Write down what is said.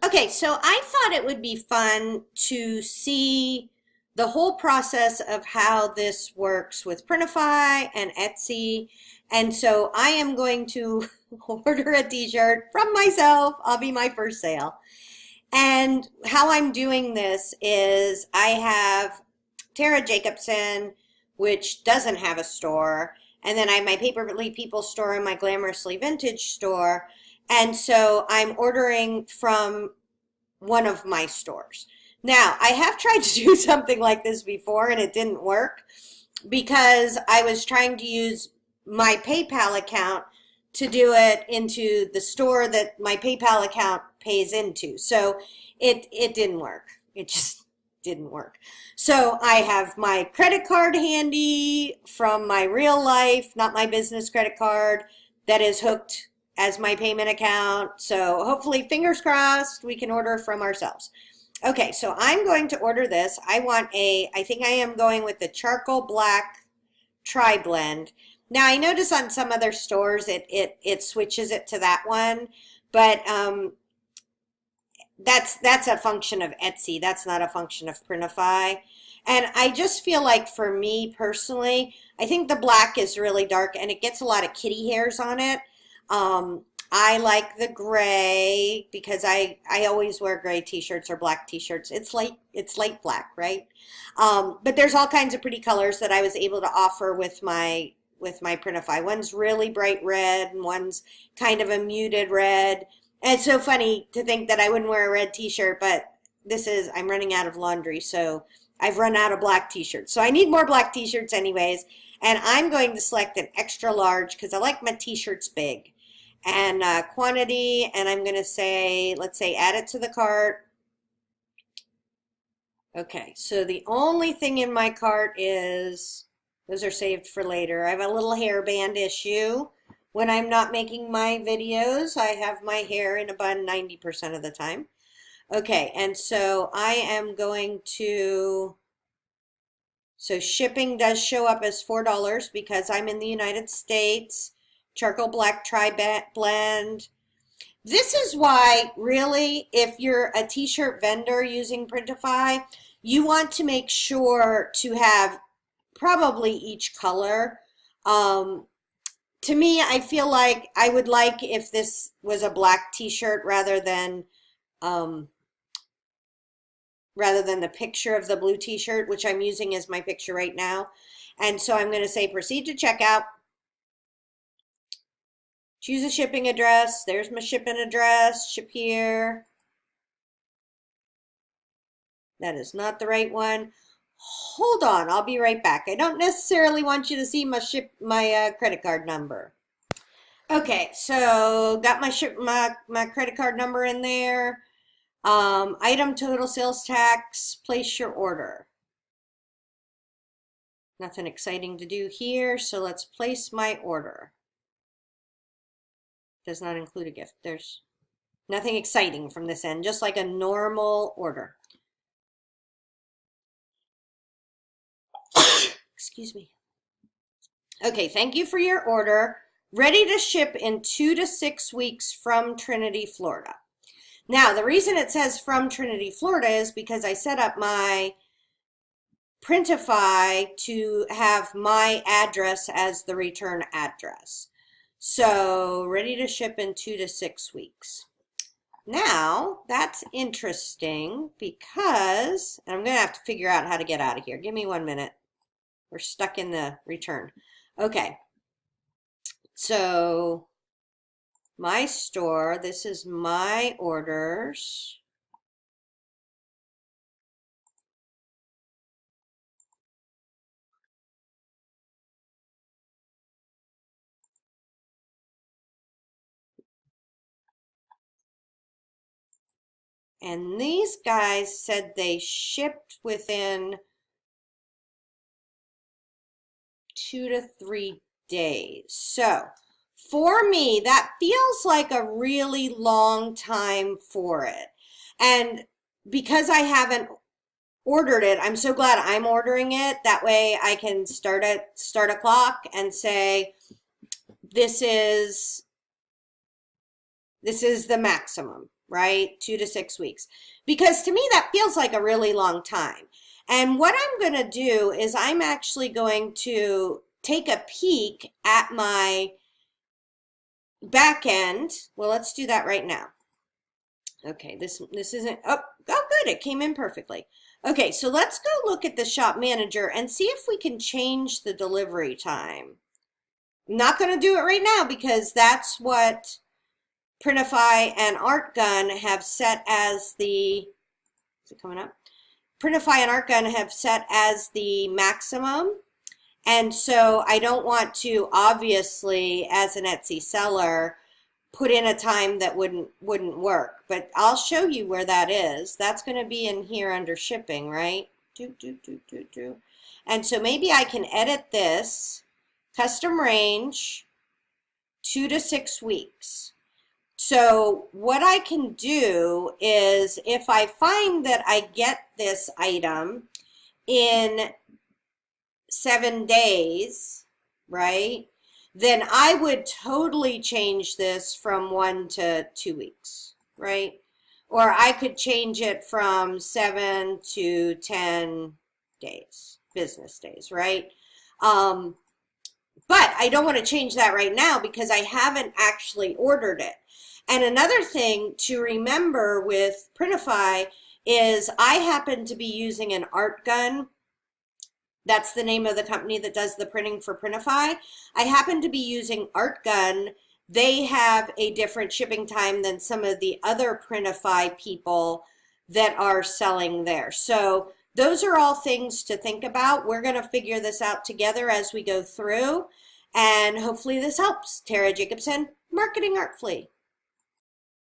Okay, so I thought it would be fun to see the whole process of how this works with Printify and Etsy. And so I am going to order a t-shirt from myself. I'll be my first sale. And how I'm doing this is I have Tara Jacobson, which doesn't have a store, and then I have my Paperly People store and my Glamorously Vintage store. And so I'm ordering from one of my stores. Now, I have tried to do something like this before and it didn't work because I was trying to use my PayPal account to do it into the store that my PayPal account pays into. So it didn't work. It just didn't work. So I have my credit card handy from my real life, not my business credit card, that is hooked as my payment account. So hopefully, fingers crossed, we can order from ourselves. Okay, so I'm going to order this. I think I am going with the charcoal black tri-blend. Now I notice on some other stores it switches it to that one, but that's a function of Etsy. That's not a function of Printify. And I just feel like for me personally, I think the black is really dark and it gets a lot of kitty hairs on it. I like the gray because I always wear gray t-shirts or black t-shirts. It's light black, right? But there's all kinds of pretty colors that I was able to offer with my Printify. One's really bright red and one's kind of a muted red. And it's so funny to think that I wouldn't wear a red t-shirt, but I'm running out of laundry, so I've run out of black t-shirts. So I need more black t-shirts anyways, and I'm going to select an extra large because I like my t-shirts big. And quantity, and I'm going to say, let's say add it to the cart. Okay, so the only thing in my cart is, those are saved for later. I have a little hairband issue. When I'm not making my videos, I have my hair in a bun 90% of the time. Okay, and so I am going to, so shipping does show up as $4 because I'm in the United States. Charcoal black tri-blend. This is why, really, if you're a t-shirt vendor using Printify, you want to make sure to have probably each color. To me, I feel like I would like if this was a black t-shirt rather than the picture of the blue t-shirt, which I'm using as my picture right now. And so I'm going to say proceed to checkout. Choose a shipping address. There's my shipping address. Ship here. That is not the right one. Hold on, I'll be right back. I don't necessarily want you to see my credit card number. Okay, so got my credit card number in there. Item total sales tax. Place your order. Nothing exciting to do here, so let's place my order. Does not include a gift. There's nothing exciting from this end, just like a normal order. Excuse me. Okay, thank you for your order. Ready to ship in 2 to 6 weeks from Trinity, Florida. Now, the reason it says from Trinity, Florida is because I set up my Printify to have my address as the return address. So, ready to ship in 2 to 6 weeks. Now, that's interesting because, and I'm going to have to figure out how to get out of here. Give me 1 minute. We're stuck in the return. Okay. So, my store, this is my orders. And these guys said they shipped within 2 to 3 days. So for me, that feels like a really long time for it. And because I haven't ordered it, I'm so glad I'm ordering it. That way I can start a clock and say, this is the maximum. right? 2 to 6 weeks. Because to me, that feels like a really long time. And what I'm going to do is I'm actually going to take a peek at my back end. Well, let's do that right now. Okay, this isn't, oh, good, it came in perfectly. Okay, so let's go look at the shop manager and see if we can change the delivery time. I'm not going to do it right now because that's what Printify and ArtGun have set as the, is it coming up? Printify and ArtGun have set as the maximum. And so I don't want to, obviously, as an Etsy seller, put in a time that wouldn't work. But I'll show you where that is. That's going to be in here under shipping, right? And so maybe I can edit this, custom range, 2 to 6 weeks. So what I can do is if I find that I get this item in 7 days, right, then I would totally change this from 1 to 2 weeks, right? Or I could change it from 7 to 10 days, business days, right? But I don't want to change that right now because I haven't actually ordered it. And another thing to remember with Printify is I happen to be using an ArtGun. That's the name of the company that does the printing for Printify. I happen to be using ArtGun. They have a different shipping time than some of the other Printify people that are selling there. So those are all things to think about. We're going to figure this out together as we go through. And hopefully this helps. Tara Jacobson, Marketing Artfully.